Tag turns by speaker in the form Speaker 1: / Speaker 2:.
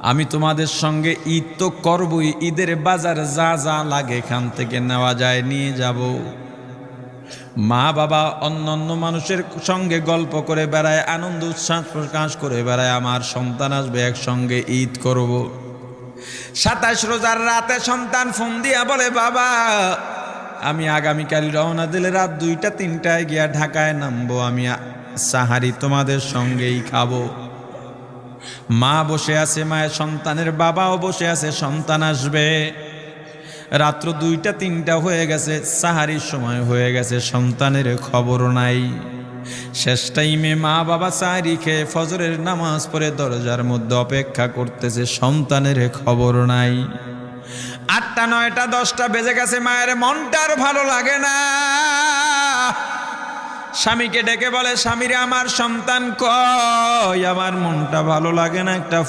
Speaker 1: আমি তোমাদের সঙ্গে ঈদ তো করবই, ঈদের বাজার যা যা লাগে এখান থেকে নেওয়া যায় নিয়ে যাব। মা বাবা অন্যান্য মানুষের সঙ্গে গল্প করে বেড়ায়, আনন্দ উচ্ছ্বাস প্রকাশ করে বেড়ায়, আমার সন্তান আসবে একসঙ্গে ঈদ করব। 27 রোজার রাতে সন্তান ফোন দিয়া বলে, বাবা আমি আগামীকাল রওনা দিলে রাত 2টা-3টায় গিয়া ঢাকায় নামবো, আমি সাহারি তোমাদের সঙ্গেই খাবো। মা বসে আছে, মায়ের সন্তানের বাবাও বসে আছে, সন্তান আসবে। রাত্র 2টা-3টা হয়ে গেছে, সাহারির সময় হয়ে গেছে, সন্তানের খবর নাই। শেষ টাইমে মা বাবা সাহারি খেয়ে ফজরের নামাজ পড়ে দরজার মধ্যে অপেক্ষা করতেছে, সন্তানের খবর নাই। 8টা 9টা 10টা বেজে গেছে, মায়ের মনটার ভালো লাগে না। স্বামীকে ডেকে বলে, স্বামীরে আমার সন্তান কই? আমার মনটা ভালো লাগে না, একটা